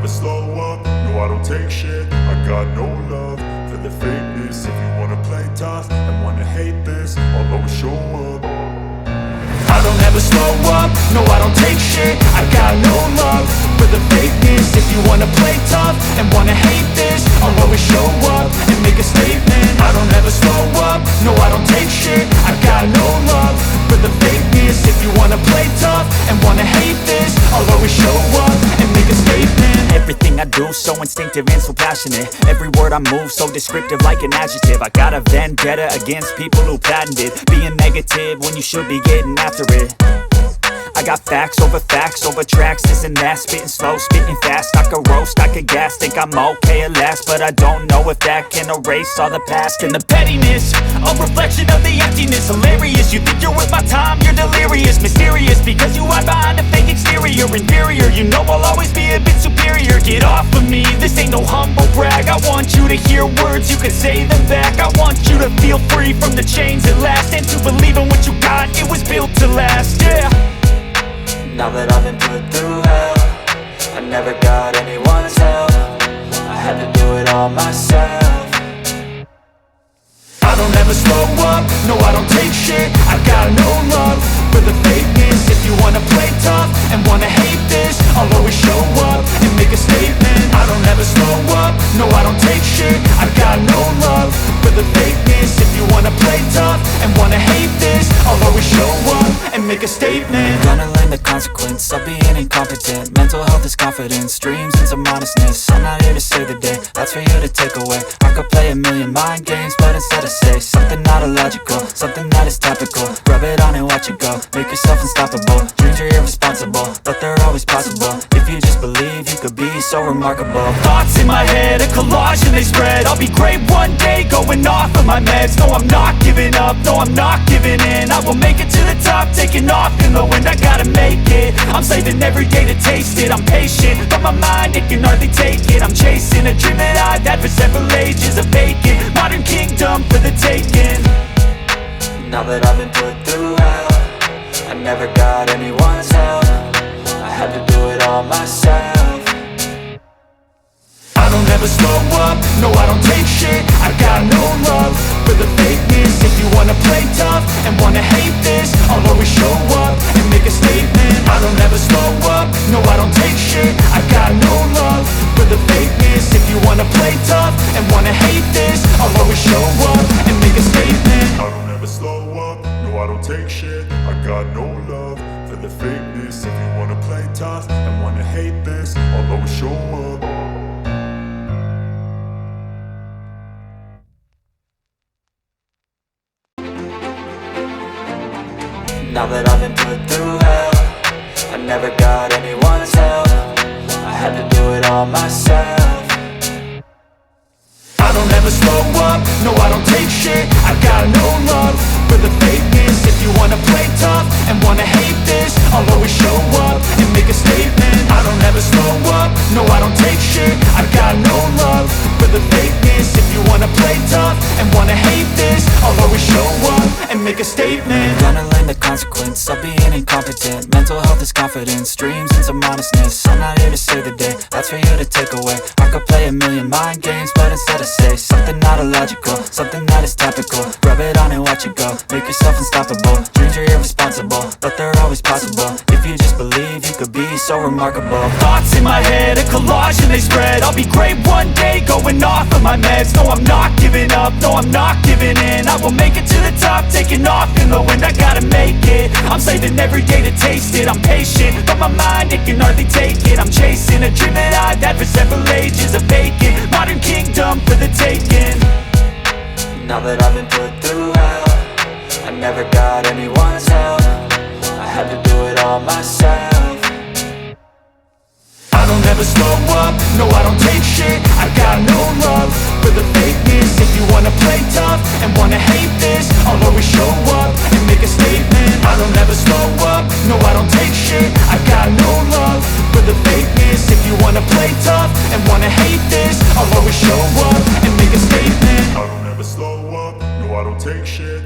slow up, no I don't take shit. I got no love for the fakeness. If you wanna play tough and wanna hate this, I'll always show up. I don't ever slow up, no I don't take shit. I got no love for the fakeness. If you wanna play tough and wanna hate this, I'll always show up and make a statement. I don't ever slow up, no I don't take shit. I got no love for the fakeness. If you wanna play tough and wanna hate this, I'll always show up and make a statement. Everything I do so instinctive and so passionate. Every word I move so descriptive like an adjective. I got a vendetta against people who patented being negative when you should be getting after it. I got facts over tracks, this and that. Spitting slow, spitting fast, I could roast, I could gas. Think I'm okay at last, but I don't know if that can erase all the past. And the pettiness, a reflection of the emptiness. Hilarious, you think you're worth my time, you're delirious. Mysterious, because you hide behind a fake exterior. Inferior, you know I'll always be a bit superior. Get off of me, this ain't no humble brag. I want you to hear words, you can say them back. I want you to feel free from the chains at last, and to believe in what you got, it was built to last, yeah. Now that I've been put through hell, I never got anyone's help. I had to do it all myself. I don't ever slow up, no I don't take shit. I got no love for the fakeness. If you wanna play tough and wanna hate this, I'll always show up and make a statement. I don't ever slow up, no I don't take shit. I got no love for the fakeness. If you wanna play tough and wanna hate this, I'll always show up and make a statement. Gonna learn the consequence of being incompetent. Mental health is confidence, dreams and some honestness. I'm not here to save the day, that's for you to take away. I could play a million mind games, but instead I say something not illogical, something that is topical. Rub it on and watch it go, make yourself unstoppable. Dreams are irresponsible, but they're always possible. If you just believe, you could be so remarkable. Thoughts in my head, a collage and they spread. I'll be great one day, going off of my meds. No, I'm not giving up, no, I'm not giving in. I will make it to the top, taking off in the wind. I gotta make it, I'm saving every day to taste it. I'm patient, but my mind, it can hardly take it. I'm chasing a dream that I've had for several ages. A vacant, modern kingdom for the taking. Now that I've been put through hell, I never got anyone's help. I had to do it all myself. I don't ever slow up, no I don't take shit. I got no love for the fakeness. If you wanna play tough and wanna hate this, I'll always show up and make a statement. I don't ever slow up, no I don't take shit. I got no love for the fakeness. If you wanna play tough and wanna hate this, I'll always show up and make a statement. I don't ever slow up, no I don't take shit. I got no love for the fakeness. If you wanna play tough and wanna hate this, I'll always show up. Now that I've been put through hell, I never got anyone's help. I had to do it all myself. I don't ever slow up, no I don't take shit. I got no love for the fakeness. If you wanna play tough and wanna hate this, I'll always show up and make a statement. I don't ever slow up, no I don't take shit. I got no love for the fakeness. If you wanna play tough and wanna hate this, I'll always show up and make a statement. Gonna learn the consequence of being incompetent. Mental health is confidence, dreams and some honestness. I'm not here to save the day, that's for you to take away. I could play a million mind games, but instead I say something not illogical, something that is topical. Rub it on and watch it go, make yourself unstoppable. Dreams are irresponsible, but they're always possible. If you just believe, you could be so remarkable. Thoughts in my head, a collage and they spread. I'll be great one day, going off of my meds. No, I'm not giving up, no, I'm not giving in. I will make it to the top, taking off in the wind. I gotta make it, I'm saving every day to taste it. I'm patient, but my mind, it can hardly take it. I'm chasing a dream that I've had for several ages. A vacant, modern kingdom for the taking. Now that I've been put through hell, I never got anyone's help. I had to do it all myself. I don't ever slow up, no I don't take shit. I got no love for the fakeness. If you wanna play tough and wanna hate this, I'll always show up and make a statement. I don't ever slow up, no I don't take shit. I got no love for the fakeness. If you wanna play tough and wanna hate this, I'll always show up and make a statement. I don't ever slow up, no I don't take shit.